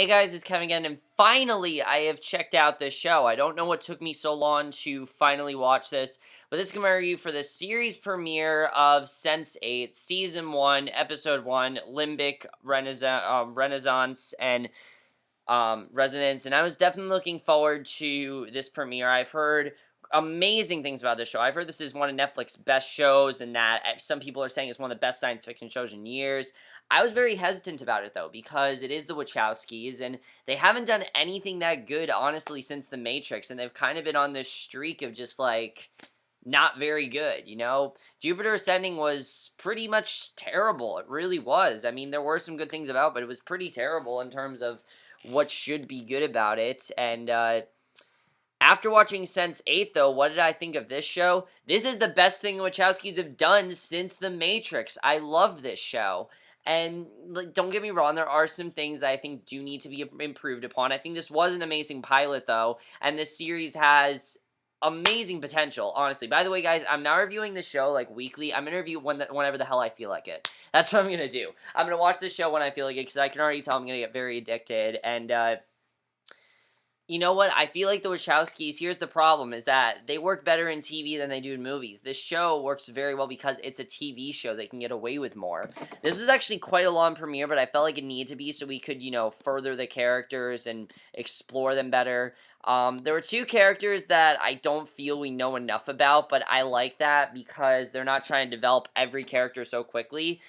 Hey guys, it's Kevin again, and finally I have checked out this show. I don't know what took me so long to finally watch this, but this is my review for the series premiere of Sense8, Season 1, Episode 1, Limbic, Renaissance, and Resonance, and I was definitely looking forward to this premiere. I've heard amazing things about this show. I've heard this is one of Netflix's best shows, and that some people are saying it's one of the best science fiction shows in years. I was very hesitant about it, though, because it is the Wachowskis, and they haven't done anything that good, honestly, since The Matrix, and they've kind of been on this streak of just, like, not very good, you know? Jupiter Ascending was pretty much terrible. It really was. I mean, there were some good things about it, but it was pretty terrible in terms of what should be good about it. And after watching Sense8, though, what did I think of this show? This is the best thing the Wachowskis have done since The Matrix. I love this show. And like, don't get me wrong, there are some things that I think do need to be improved upon. I think this was an amazing pilot, though, and this series has amazing potential, honestly. By the way, guys, I'm now reviewing the show, like, weekly. I'm going to review whenever the hell I feel like it. That's what I'm going to do. I'm going to watch this show when I feel like it, because I can already tell I'm going to get very addicted, and, you know what? I feel like the Wachowskis, here's the problem, is that they work better in TV than they do in movies. This show works very well because it's a TV show. They can get away with more. This was actually quite a long premiere, but I felt like it needed to be so we could, you know, further the characters and explore them better. There were two characters that I don't feel we know enough about, but I like that because they're not trying to develop every character so quickly.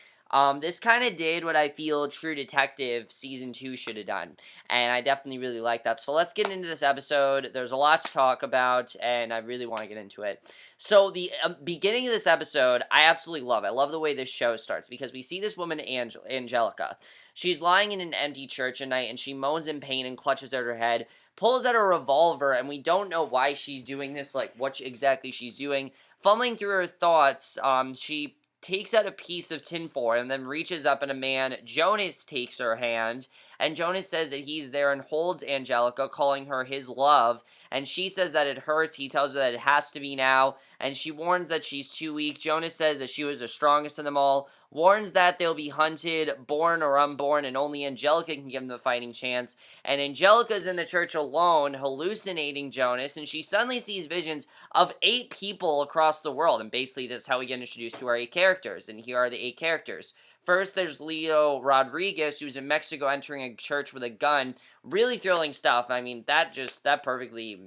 This kind of did what I feel True Detective Season 2 should have done, and I definitely really like that. So let's get into this episode. There's a lot to talk about, and I really want to get into it. So the beginning of this episode, I absolutely love. I love the way this show starts, because we see this woman, Angelica. She's lying in an empty church at night, and she moans in pain and clutches at her head, pulls out a revolver, and we don't know why she's doing this, like what exactly she's doing. Fumbling through her thoughts, she takes out a piece of tinfoil and then reaches up, and a man, Jonas, takes her hand, and Jonas says that he's there and holds Angelica, calling her his love, and she says that it hurts. He tells her that it has to be now, and she warns that she's too weak. Jonas says that she was the strongest of them all, warns that they'll be hunted, born or unborn, and only Angelica can give them the fighting chance, and Angelica's in the church alone, hallucinating Jonas, and she suddenly sees visions of 8 people across the world, and basically this is how we get introduced to our 8 characters, and here are the 8 characters. First, there's Leo Rodriguez, who's in Mexico entering a church with a gun. Really thrilling stuff. I mean, that perfectly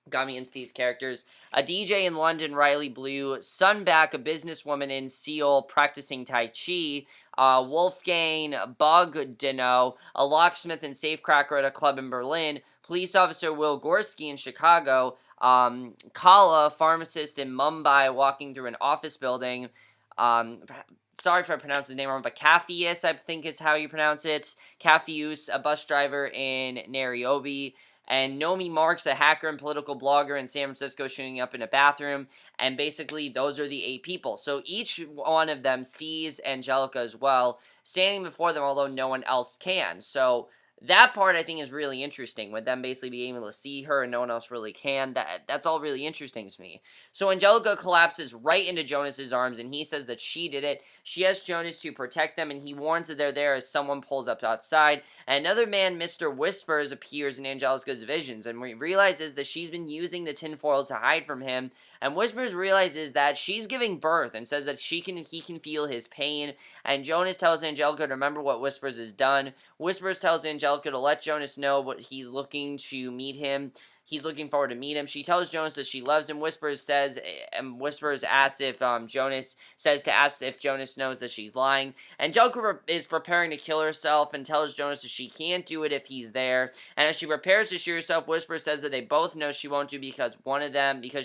got me into these characters. A DJ in London, Riley Blue. Sunback, a businesswoman in Seoul practicing Tai Chi. Wolfgang Bogdanow, a locksmith and safecracker at a club in Berlin. Police officer Will Gorski in Chicago. Kala, pharmacist in Mumbai, walking through an office building. Sorry if I pronounce his name wrong, but Cafius, I think is how you pronounce it. Cafius, a bus driver in Nairobi. And Nomi Marks, a hacker and political blogger in San Francisco, showing up in a bathroom. And basically, those are the 8 people. So each one of them sees Angelica as well, standing before them, although no one else can. So that part, I think, is really interesting, with them basically being able to see her and no one else really can. That's all really interesting to me. So Angelica collapses right into Jonas's arms, and he says that she did it. She asks Jonas to protect them, and he warns that they're there as someone pulls up outside. And another man, Mr. Whispers, appears in Angelica's visions, and realizes that she's been using the tinfoil to hide from him. And Whispers realizes that she's giving birth, and says that he can feel his pain. And Jonas tells Angelica to remember what Whispers has done. Whispers tells Angelica to let Jonas know what he's looking to meet him. He's looking forward to meet him. She tells Jonas that she loves him. Whispers asks if Jonas says to ask if Jonas knows that she's lying. Angelica is preparing to kill herself and tells Jonas that she can't do it if he's there. And as she prepares to shoot herself, Whisper says that they both know she won't do because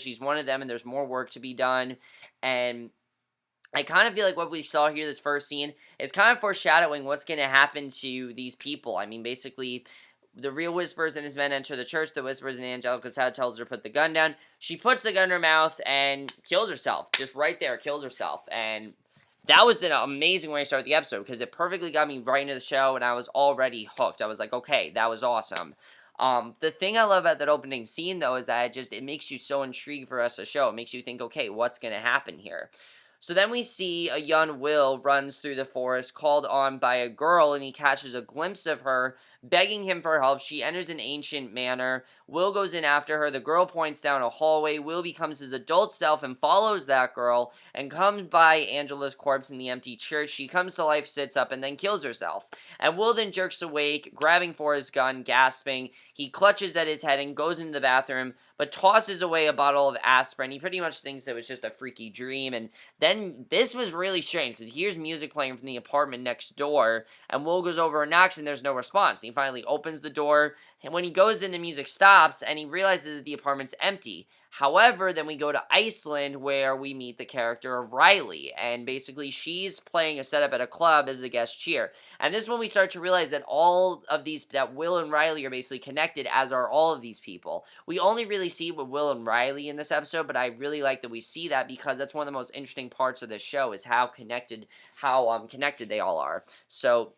she's one of them, and there's more work to be done. And I kind of feel like what we saw here, this first scene, is kind of foreshadowing what's going to happen to these people. I mean, basically, the real Whispers and his men enter the church. The Whispers in Angelica's head tells her to put the gun down. She puts the gun in her mouth and kills herself. Just right there, kills herself. And that was an amazing way to start the episode, because it perfectly got me right into the show, and I was already hooked. I was like, okay, that was awesome. The thing I love about that opening scene, though, is that it makes you so intrigued for us to show. It makes you think, okay, what's going to happen here? So then we see a young Will runs through the forest, called on by a girl, and he catches a glimpse of her, begging him for help. She enters an ancient manor. Will goes in after her. The girl points down a hallway. Will becomes his adult self and follows that girl, and comes by Angela's corpse in the empty church. She comes to life, sits up, and then kills herself. And Will then jerks awake, grabbing for his gun, gasping. He clutches at his head and goes into the bathroom, but tosses away a bottle of aspirin. He pretty much thinks it was just a freaky dream. And then this was really strange, because he hears music playing from the apartment next door, and Will goes over and knocks, and there's no response. And he finally opens the door, and when he goes in, the music stops, and he realizes that the apartment's empty. However, then we go to Iceland, where we meet the character of Riley, and basically she's playing a setup at a club as a guest cheer. And this is when we start to realize that all of these, that Will and Riley are basically connected, as are all of these people. We only really see with Will and Riley in this episode, but I really like that we see that, because that's one of the most interesting parts of this show, is how connected they all are. So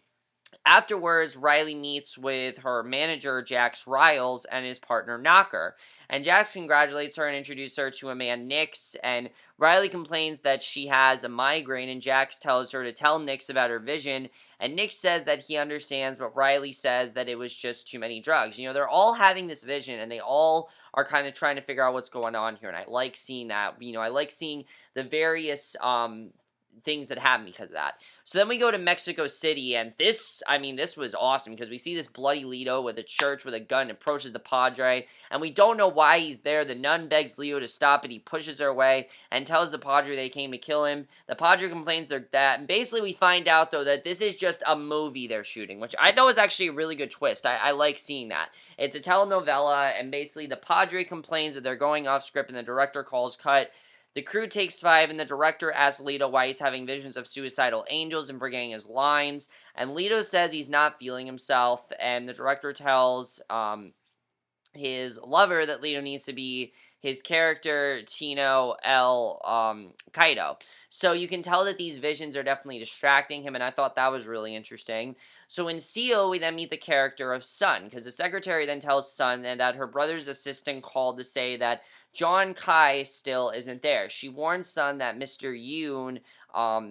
afterwards, Riley meets with her manager, Jax Riles, and his partner, Knocker. And Jax congratulates her and introduces her to a man, Nyx, and Riley complains that she has a migraine, and Jax tells her to tell Nyx about her vision, and Nyx says that he understands, but Riley says that it was just too many drugs. You know, they're all having this vision, and they all are kind of trying to figure out what's going on here, and I like seeing that. You know, I like seeing the various things that happen because of that. So then we go to Mexico City, and this was awesome, because we see this bloody Lito with a church with a gun approaches the Padre, and we don't know why he's there. The nun begs Leo to stop it. He pushes her away and tells the Padre they came to kill him. The Padre complains that, and basically we find out, though, that this is just a movie they're shooting, which I thought was actually a really good twist. I like seeing that. It's a telenovela, and basically the Padre complains that they're going off script, and the director calls cut. The crew takes 5, and the director asks Leto why he's having visions of suicidal angels and forgetting his lines. And Leto says he's not feeling himself, and the director tells his lover that Leto needs to be his character, Tino El Kaido. So you can tell that these visions are definitely distracting him, and I thought that was really interesting. So in Seal, we then meet the character of Sun, because the secretary then tells Sun that her brother's assistant called to say that John Kai still isn't there. She warns Sun that Mr. Yoon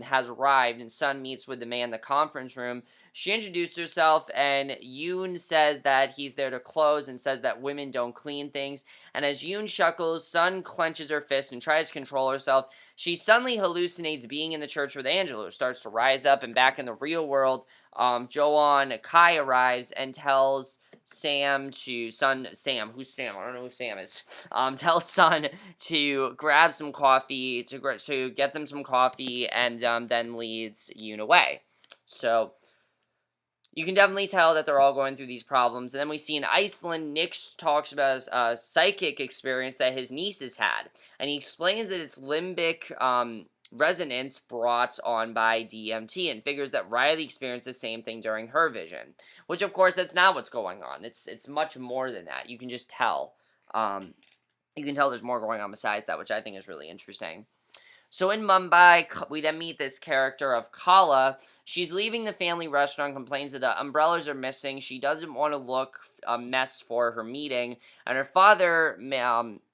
has arrived, and Sun meets with the man in the conference room. She introduced herself, and Yoon says that he's there to close, and says that women don't clean things. And as Yoon chuckles, Sun clenches her fist and tries to control herself. She suddenly hallucinates being in the church with Angela, who starts to rise up, and back in the real world, Joan Kai arrives and tells Sam, who's Sam? I don't know who Sam is. Tells Sun to grab some coffee, to get them some coffee, and then leads Yoon away. So you can definitely tell that they're all going through these problems. And then we see in Iceland, Nyx talks about a psychic experience that his niece has had. And he explains that it's limbic resonance brought on by DMT, and figures that Riley experienced the same thing during her vision. Which, of course, that's not what's going on. It's much more than that. You can just tell. You can tell there's more going on besides that, which I think is really interesting. So in Mumbai, we then meet this character of Kala. She's leaving the family restaurant, complains that the umbrellas are missing. She doesn't want to look a mess for her meeting. And her father, Manendra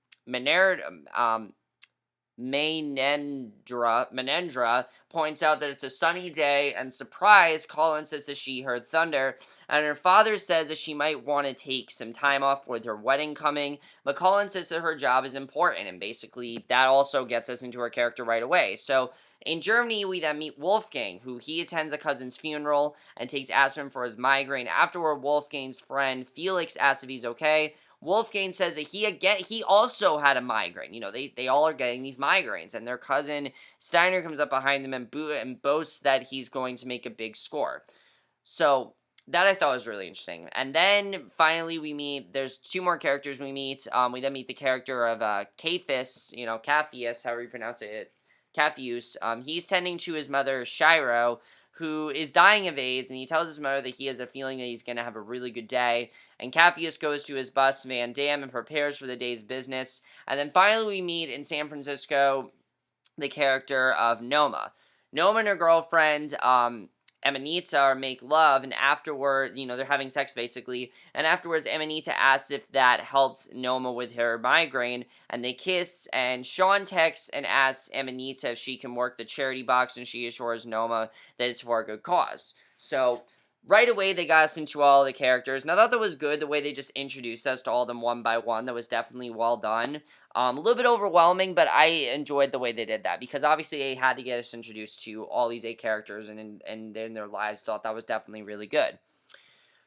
points out that it's a sunny day, and surprised, Colin says that she heard thunder, and her father says that she might want to take some time off with her wedding coming, but Colin says that her job is important, and basically that also gets us into her character right away. So in Germany, we then meet Wolfgang, who he attends a cousin's funeral and takes aspirin for his migraine. Afterward, Wolfgang's friend Felix asks if he's okay. Wolfgang says that he also had a migraine. You know, they all are getting these migraines, and their cousin Steiner comes up behind them and boasts that he's going to make a big score. So that I thought was really interesting. And then finally there's 2 more characters we meet. We then meet the character of Capheus, Capheus, however you pronounce it, Capheus. He's tending to his mother Shiro, who is dying of AIDS, and he tells his mother that he has a feeling that he's going to have a really good day. And Capheus goes to his boss, Van Damme, and prepares for the day's business. And then finally we meet in San Francisco the character of Noma. Noma and her girlfriend Amanita make love, and afterward, they're having sex basically, and afterwards Amanita asks if that helped Noma with her migraine, and they kiss, and Sean texts and asks Amanita if she can work the charity box, and she assures Noma that it's for a good cause. So, right away they got us into all the characters, and I thought that was good, the way they just introduced us to all of them one by one. That was definitely well done. A little bit overwhelming, but I enjoyed the way they did that, because obviously they had to get us introduced to all these 8 characters and in their lives. Thought that was definitely really good.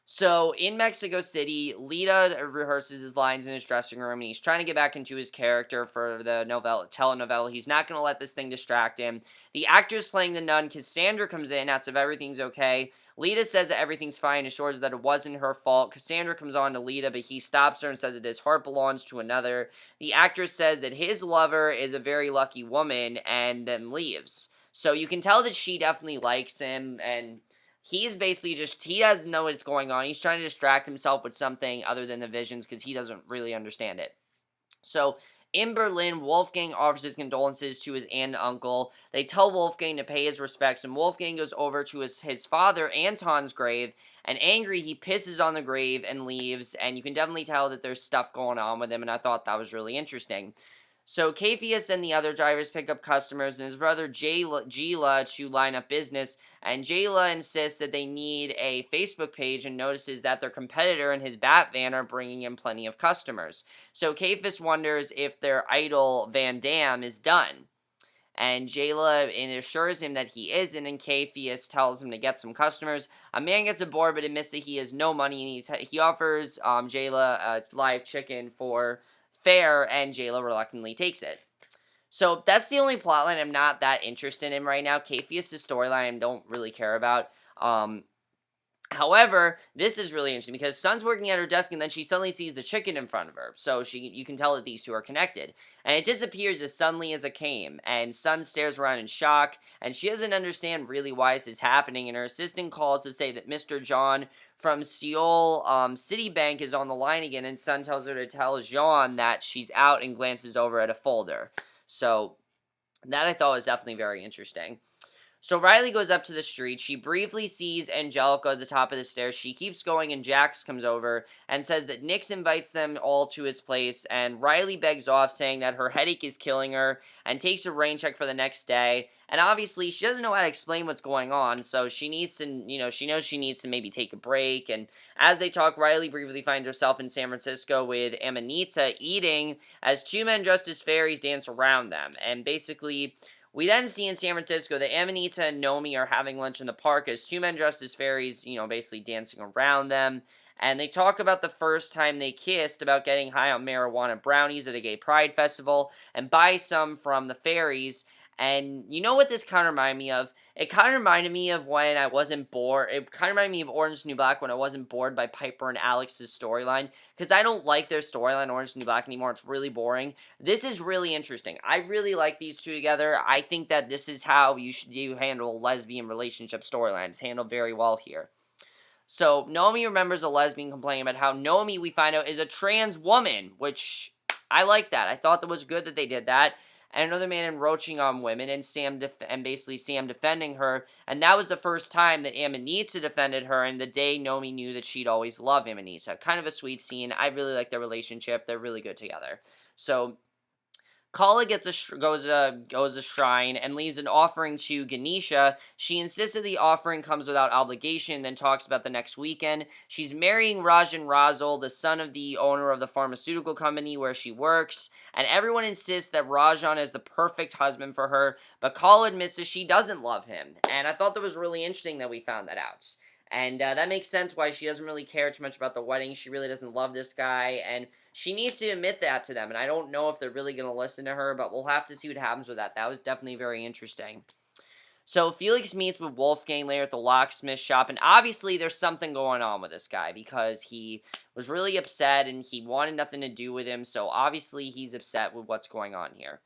So, in Mexico City, Lita rehearses his lines in his dressing room, and he's trying to get back into his character for the telenovela. He's not going to let this thing distract him. The actress playing the nun, Cassandra, comes in, asks if everything's okay. Lita says that everything's fine, assures that it wasn't her fault. Cassandra comes on to Lita, but he stops her and says that his heart belongs to another. The actress says that his lover is a very lucky woman, and then leaves. So you can tell that she definitely likes him, and he's basically he doesn't know what's going on. He's trying to distract himself with something other than the visions, because he doesn't really understand it. So, in Berlin, Wolfgang offers his condolences to his aunt and uncle. They tell Wolfgang to pay his respects, and Wolfgang goes over to his father, Anton's grave, and angry, he pisses on the grave and leaves, and you can definitely tell that there's stuff going on with him, and I thought that was really interesting. So, Capheus and the other drivers pick up customers, and his brother Gila to line up business, and Jayla insists that they need a Facebook page and notices that their competitor and his Bat van are bringing in plenty of customers. So Capheus wonders if their idol Van Dam is done. And Jayla assures him that he isn't, and Capheus tells him to get some customers. A man gets aboard, but admits that he has no money, and he offers Jayla a live chicken for fare, and Jayla reluctantly takes it. So that's the only plotline I'm not that interested in right now. Capheus' storyline I don't really care about. However, this is really interesting because Sun's working at her desk and then she suddenly sees the chicken in front of her. So you can tell that these two are connected. And it disappears as suddenly as it came. And Sun stares around in shock, and she doesn't understand really why this is happening. And her assistant calls to say that Mr. John from Seoul Citibank is on the line again. And Sun tells her to tell Jean that she's out and glances over at a folder. So that I thought was definitely very interesting. So Riley goes up to the street. She briefly sees Angelica at the top of the stairs. She keeps going, and Jacks comes over and says that Nyx invites them all to his place, and Riley begs off, saying that her headache is killing her, and takes a rain check for the next day. And obviously, she doesn't know how to explain what's going on, so she needs to, she knows she needs to maybe take a break. And as they talk, Riley briefly finds herself in San Francisco with Amanita eating as 2 men dressed as fairies dance around them. And basically, we then see in San Francisco that Amanita and Nomi are having lunch in the park as 2 men dressed as fairies, basically dancing around them. And they talk about the first time they kissed, about getting high on marijuana brownies at a gay pride festival, and buy some from the fairies. And you know what this kind of reminded me of? It kind of reminded me of when I wasn't bored. It kind of reminded me of Orange is the New Black when I wasn't bored by Piper and Alex's storyline. Because I don't like their storyline, Orange is the New Black, anymore. It's really boring. This is really interesting. I really like these two together. I think that this is how you handle lesbian relationship storylines. Handled very well here. So, Nomi remembers a lesbian complaining about how Nomi, we find out, is a trans woman, which I like that. I thought that was good that they did that. And another man encroaching on women, and basically Sam defending her. And that was the first time that Amanita defended her, and the day Nomi knew that she'd always loved Amanita. Kind of a sweet scene. I really like their relationship. They're really good together. So Kala goes a shrine and leaves an offering to Ganesha. She insists that the offering comes without obligation, then talks about the next weekend. She's marrying Rajan Razel, the son of the owner of the pharmaceutical company where she works, and everyone insists that Rajan is the perfect husband for her, but Kala admits that she doesn't love him, and I thought that was really interesting that we found that out. And that makes sense why she doesn't really care too much about the wedding. She really doesn't love this guy, and she needs to admit that to them. And I don't know if they're really going to listen to her, but we'll have to see what happens with that. That was definitely very interesting. So Felix meets with Wolfgang later at the locksmith shop, and obviously there's something going on with this guy because he was really upset and he wanted nothing to do with him, so obviously he's upset with what's going on here.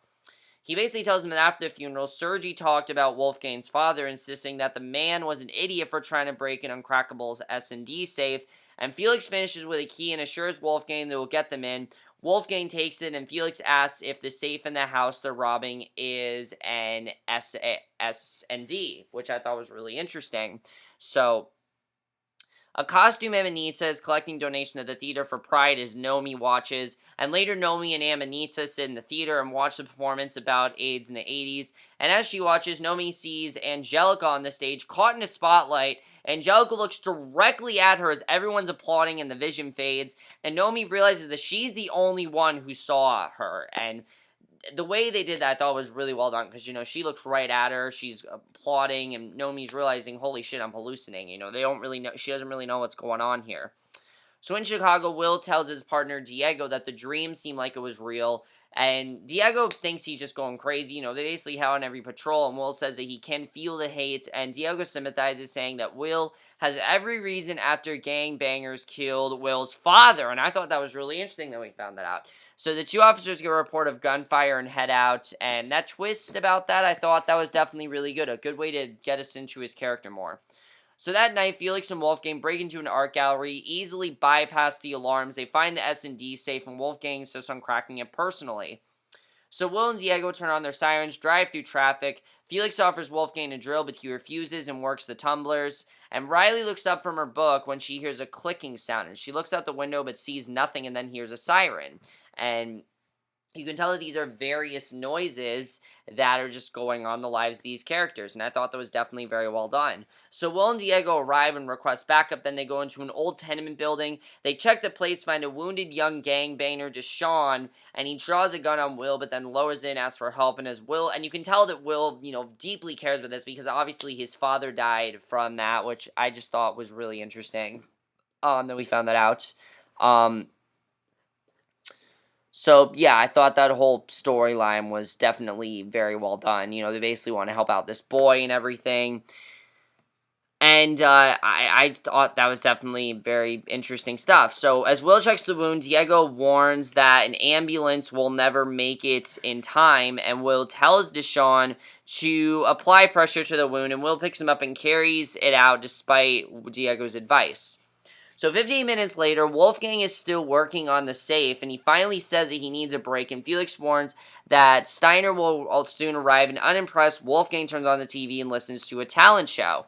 He basically tells him that after the funeral, Sergei talked about Wolfgang's father, insisting that the man was an idiot for trying to break an Uncrackable's S&D safe, and Felix finishes with a key and assures Wolfgang they will get them in. Wolfgang takes it, and Felix asks if the safe in the house they're robbing is an S&D, which I thought was really interesting. So, a costume Amanita is collecting donations at the theater for Pride as Nomi watches, and later Nomi and Amanita sit in the theater and watch the performance about AIDS in the 80s. And as she watches, Nomi sees Angelica on the stage, caught in a spotlight. Angelica looks directly at her as everyone's applauding and the vision fades, and Nomi realizes that she's the only one who saw her, and the way they did that I thought was really well done, because, she looks right at her, she's applauding, and Nomi's realizing, holy shit, I'm hallucinating, they don't really know, she doesn't really know what's going on here. So in Chicago, Will tells his partner Diego that the dream seemed like it was real, and Diego thinks he's just going crazy. They basically have on every patrol, and Will says that he can feel the hate, and Diego sympathizes, saying that Will has every reason after gangbangers killed Will's father, and I thought that was really interesting that we found that out. So the two officers get a report of gunfire and head out, and that twist about that, I thought that was definitely really good. A good way to get us into his character more. So that night, Felix and Wolfgang break into an art gallery, easily bypass the alarms. They find the S&D safe, and Wolfgang insists on cracking it personally. So Will and Diego turn on their sirens, drive through traffic. Felix offers Wolfgang a drill, but he refuses and works the tumblers. And Riley looks up from her book when she hears a clicking sound, and she looks out the window but sees nothing and then hears a siren. And you can tell that these are various noises that are just going on in the lives of these characters, and I thought that was definitely very well done. So Will and Diego arrive and request backup, then they go into an old tenement building. They check the place, find a wounded young gangbanger, Deshawn, and he draws a gun on Will, but then lowers it and asks for help, and and you can tell that Will, deeply cares about this, because obviously his father died from that, which I just thought was really interesting, that we found that out. So, yeah, I thought that whole storyline was definitely very well done. They basically want to help out this boy and everything. And I thought that was definitely very interesting stuff. So, as Will checks the wound, Diego warns that an ambulance will never make it in time. And Will tells Deshawn to apply pressure to the wound. And Will picks him up and carries it out despite Diego's advice. So 15 minutes later, Wolfgang is still working on the safe, and he finally says that he needs a break, and Felix warns that Steiner will soon arrive, and unimpressed, Wolfgang turns on the TV and listens to a talent show.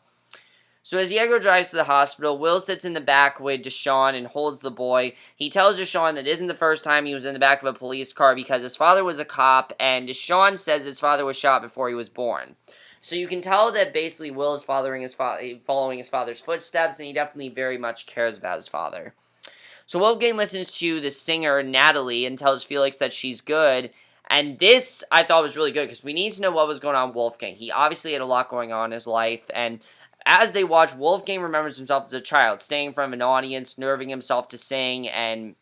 So as Diego drives to the hospital, Will sits in the back with Deshawn and holds the boy. He tells Deshawn that it isn't the first time he was in the back of a police car because his father was a cop, and Deshawn says his father was shot before he was born. So you can tell that basically Will is following his father's footsteps, and he definitely very much cares about his father. So Wolfgang listens to the singer Natalie and tells Felix that she's good, and this I thought was really good because we need to know what was going on with Wolfgang. He obviously had a lot going on in his life, and as they watch, Wolfgang remembers himself as a child, staying in front of an audience, nerving himself to sing, and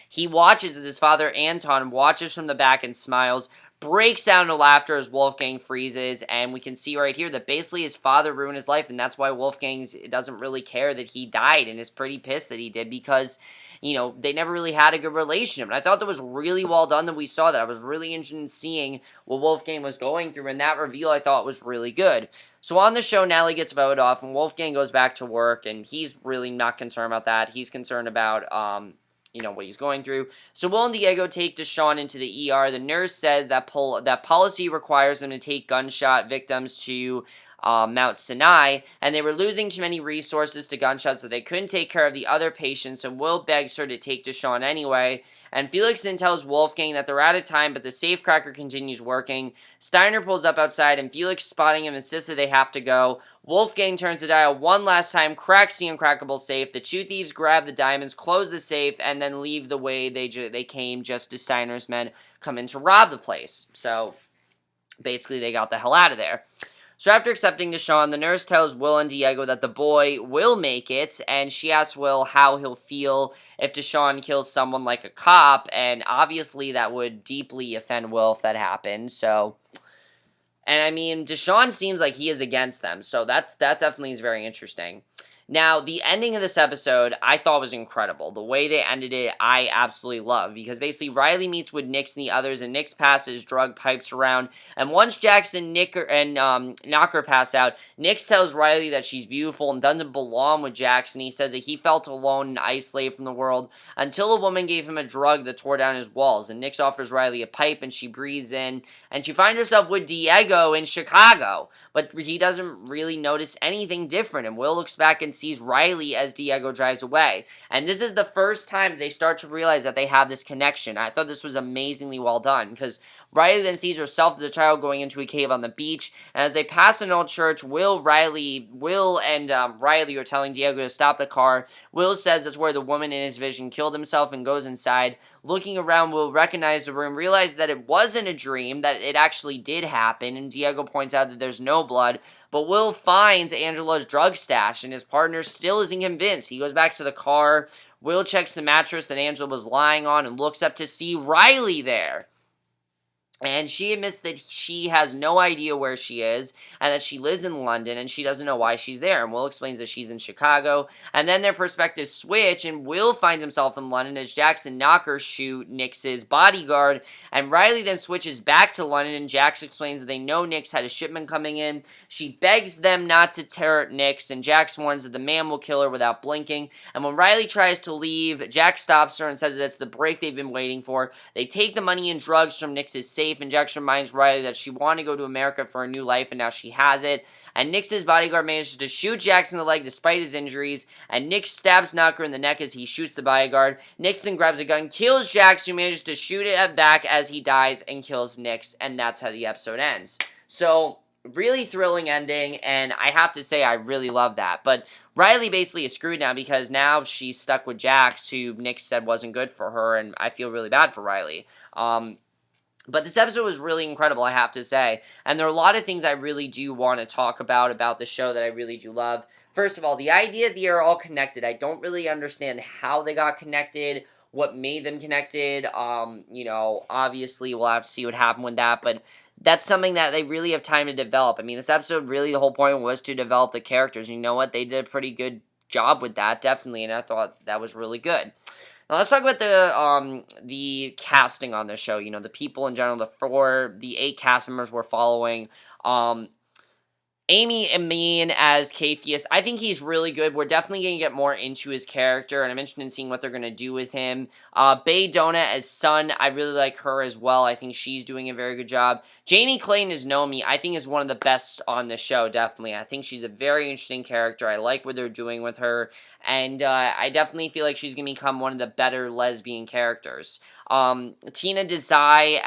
he watches as his father, Anton, watches from the back and smiles, breaks down into laughter as Wolfgang freezes, and we can see right here that basically his father ruined his life, and that's why Wolfgang doesn't really care that he died, and is pretty pissed that he did, because, they never really had a good relationship, and I thought that was really well done that we saw that. I was really interested in seeing what Wolfgang was going through, and that reveal I thought was really good. So on the show, Natalie gets voted off, and Wolfgang goes back to work, and he's really not concerned about that. He's concerned about, what he's going through. So Will and Diego take Deshawn into the ER. The nurse says that policy requires them to take gunshot victims to Mount Sinai, and they were losing too many resources to gunshots, so they couldn't take care of the other patients, and Will begs her to take Deshawn anyway. And Felix then tells Wolfgang that they're out of time, but the safecracker continues working. Steiner pulls up outside, and Felix, spotting him, insists that they have to go. Wolfgang turns the dial one last time, cracks the uncrackable safe. The two thieves grab the diamonds, close the safe, and then leave the way they came, just as Steiner's men come in to rob the place. So, basically, they got the hell out of there. So after accepting Deshawn, the nurse tells Will and Diego that the boy will make it, and she asks Will how he'll feel if Deshawn kills someone like a cop, and obviously that would deeply offend Will if that happened, so... And I mean, Deshawn seems like he is against them, so that definitely is very interesting. Now, the ending of this episode, I thought was incredible. The way they ended it, I absolutely love, because basically Riley meets with Nyx and the others, and Nyx passes drug pipes around, and once Jackson, Knocker pass out, Nyx tells Riley that she's beautiful and doesn't belong with Jackson. He says that he felt alone and isolated from the world until a woman gave him a drug that tore down his walls, and Nyx offers Riley a pipe, and she breathes in, and she finds herself with Diego in Chicago, but he doesn't really notice anything different, and Will looks back and sees Riley as Diego drives away. And this is the first time they start to realize that they have this connection. I thought this was amazingly well done, because Riley then sees herself as a child going into a cave on the beach, and as they pass an old church, Will and Riley are telling Diego to stop the car. Will says that's where the woman in his vision killed himself and goes inside. Looking around, Will recognizes the room, realizes that it wasn't a dream, that it actually did happen, and Diego points out that there's no blood. But Will finds Angela's drug stash, and his partner still isn't convinced. He goes back to the car. Will checks the mattress that Angela was lying on and looks up to see Riley there. And she admits that she has no idea where she is, and that she lives in London, and she doesn't know why she's there. And Will explains that she's in Chicago, and then their perspectives switch, and Will finds himself in London as Jacks and Knocker shoot Nyx's bodyguard, and Riley then switches back to London, and Jax explains that they know Nyx had a shipment coming in. She begs them not to tear Nyx, and Jax warns that the man will kill her without blinking, and when Riley tries to leave, Jax stops her and says that it's the break they've been waiting for. They take the money and drugs from Nyx's safe, and Jax reminds Riley that she wanted to go to America for a new life, and now she has it. And Nyx's bodyguard manages to shoot Jax in the leg despite his injuries, and Nyx stabs Knocker in the neck as he shoots the bodyguard. Nyx then grabs a gun, kills Jax, who manages to shoot it back as he dies, and kills Nyx, and that's how the episode ends. So, really thrilling ending, and I have to say I really love that. But Riley basically is screwed now, because now she's stuck with Jax, who Nyx said wasn't good for her, and I feel really bad for Riley. But this episode was really incredible, I have to say. And there are a lot of things I really do want to talk about the show that I really do love. First of all, the idea that they're all connected. I don't really understand how they got connected, what made them connected. Obviously we'll have to see what happened with that, but that's something that they really have time to develop. I mean, this episode, really the whole point was to develop the characters. You know what? They did a pretty good job with that, definitely, and I thought that was really good. Now let's talk about the casting on the show. You know, the people in general. The 8 cast members we're following. Amy Amin as Capheus, I think he's really good. We're definitely going to get more into his character, and I'm interested in seeing what they're going to do with him. Bae Dona as Sun, I really like her as well. I think she's doing a very good job. Jamie Clayton as Nomi, I think is one of the best on the show, definitely. I think she's a very interesting character. I like what they're doing with her, and I definitely feel like she's going to become one of the better lesbian characters. Tina Desai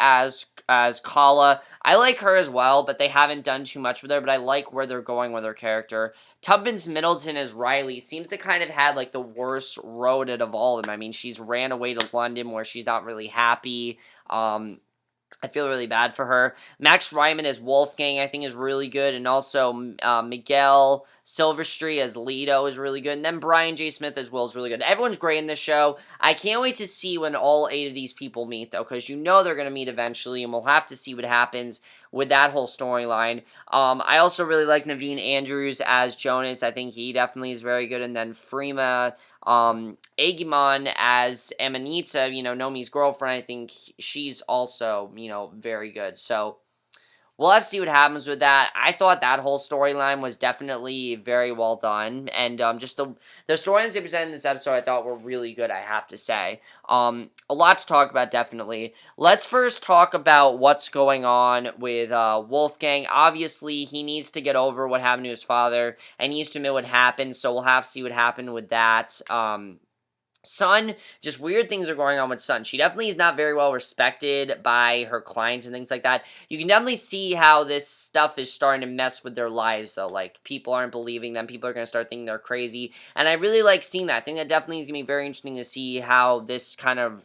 as Kala, I like her as well, but they haven't done too much with her, but I like where they're going with her character. Tubbins Middleton as Riley seems to kind of had like the worst road of all of them. I mean, she's ran away to London where she's not really happy. I feel really bad for her. Max Ryman as Wolfgang, I think, is really good. And also, Miguel Silverstreet as Leto is really good. And then Brian J. Smith as Will is really good. Everyone's great in this show. I can't wait to see when all 8 of these people meet, though, because you know they're going to meet eventually, and we'll have to see what happens with that whole storyline. I also really like Naveen Andrews as Jonas. I think he definitely is very good. And then Freema Agumon as Amanita, Nomi's girlfriend. I think she's also, very good. So we'll have to see what happens with that. I thought that whole storyline was definitely very well done, and just the storylines they presented in this episode I thought were really good, I have to say. A lot to talk about, definitely. Let's first talk about what's going on with Wolfgang. Obviously, he needs to get over what happened to his father, and he needs to admit what happened, so we'll have to see what happened with that. Sun, just weird things are going on with Sun. She definitely is not very well respected by her clients and things like that. You can definitely see how this stuff is starting to mess with their lives, though. Like, people aren't believing them. People are going to start thinking they're crazy. And I really like seeing that. I think that definitely is going to be very interesting to see how this kind of,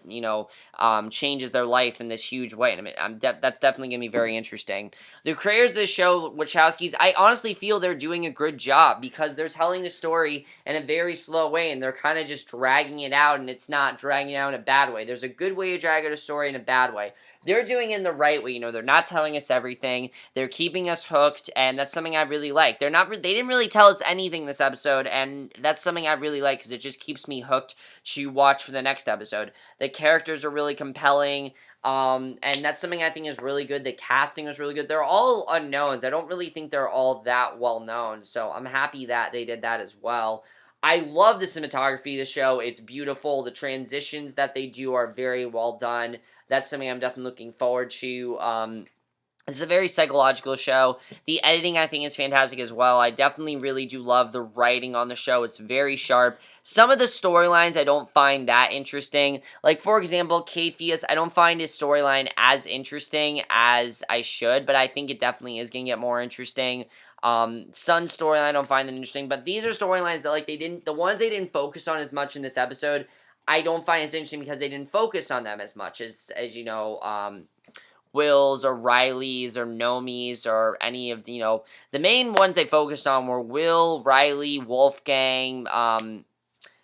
changes their life in this huge way. And I mean, that's definitely going to be very interesting. The creators of this show, Wachowskis, I honestly feel they're doing a good job because they're telling the story in a very slow way, and they're kind of just dragging it out, and it's not dragging it out in a bad way. There's a good way to drag out a story in a bad way. They're doing it in the right way, you know, they're not telling us everything, they're keeping us hooked, and that's something I really like. They didn't really tell us anything this episode, and that's something I really like, because it just keeps me hooked to watch for the next episode. The characters are really compelling, and that's something I think is really good. The casting is really good. They're all unknowns. I don't really think they're all that well known, so I'm happy that they did that as well. I love the cinematography of the show. It's beautiful. The transitions that they do are very well done. That's something I'm definitely looking forward to. It's a very psychological show. The editing, I think, is fantastic as well. I definitely really do love the writing on the show. It's very sharp. Some of the storylines I don't find that interesting. Like, for example, Capheus, I don't find his storyline as interesting as I should, but I think it definitely is going to get more interesting. Sun's storyline, I don't find that interesting, but these are storylines that, like, the ones they didn't focus on as much in this episode, I don't find as interesting because they didn't focus on them as much as you know, Will's or Riley's or Nomi's or any of the, you know, the main ones they focused on were Will, Riley, Wolfgang,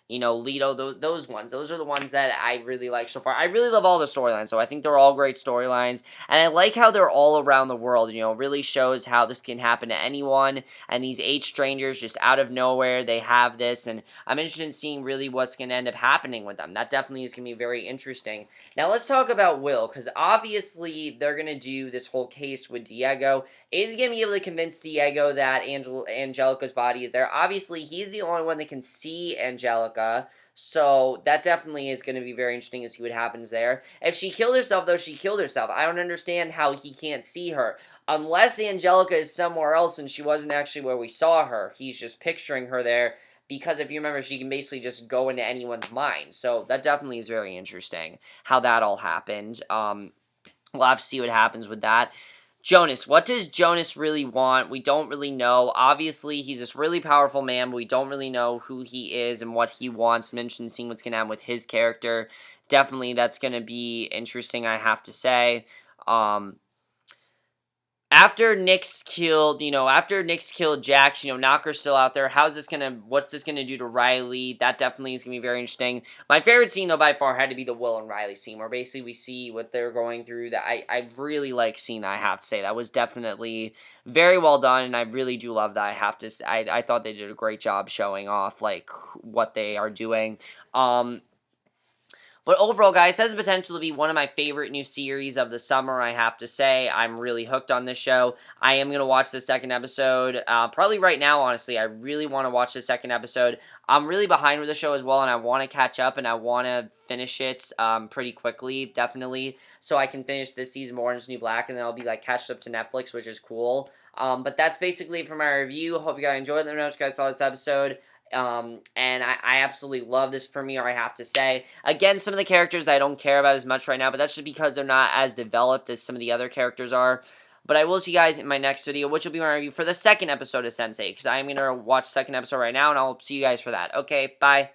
you know, Leto, those ones. Those are the ones that I really like so far. I really love all the storylines, so I think they're all great storylines. And I like how they're all around the world, you know, really shows how this can happen to anyone. And these 8 strangers, just out of nowhere, they have this. And I'm interested in seeing really what's going to end up happening with them. That definitely is going to be very interesting. Now, let's talk about Will, because obviously they're going to do this whole case with Diego. Is he going to be able to convince Diego that Angelica's body is there? Obviously, he's the only one that can see Angelica. So that definitely is going to be very interesting to see what happens there. If she killed herself, though, she killed herself. I don't understand how he can't see her. Unless Angelica is somewhere else and she wasn't actually where we saw her. He's just picturing her there. Because if you remember, she can basically just go into anyone's mind. So that definitely is very interesting how that all happened. We'll have to see what happens with that. Jonas, what does Jonas really want? We don't really know. Obviously, he's this really powerful man, but we don't really know who he is and what he wants. Mentioned seeing what's going to happen with his character. Definitely, that's going to be interesting, I have to say. After Nyx killed Jax, you know, Knocker's still out there. What's this gonna do to Riley? That definitely is gonna be very interesting. My favorite scene, though, by far, had to be the Will and Riley scene, where basically we see what they're going through. That I really like seeing that, I have to say. That was definitely very well done, and I really do love that, I have to say. I thought they did a great job showing off, like, what they are doing. But overall, guys, has the potential to be one of my favorite new series of the summer, I have to say. I'm really hooked on this show. I am going to watch the second episode, probably right now, honestly. I really want to watch the second episode. I'm really behind with the show as well, and I want to catch up, and I want to finish it pretty quickly, definitely, so I can finish this season of Orange is the New Black, and then I'll be, like, catched up to Netflix, which is cool. But that's basically it for my review. Hope you guys enjoyed. Let me know what you guys thought of this episode. And I absolutely love this premiere, I have to say. Again, some of the characters I don't care about as much right now, but that's just because they're not as developed as some of the other characters are. But I will see you guys in my next video, which will be my review for the second episode of Sense8, because I'm going to watch the second episode right now, and I'll see you guys for that. Okay, bye.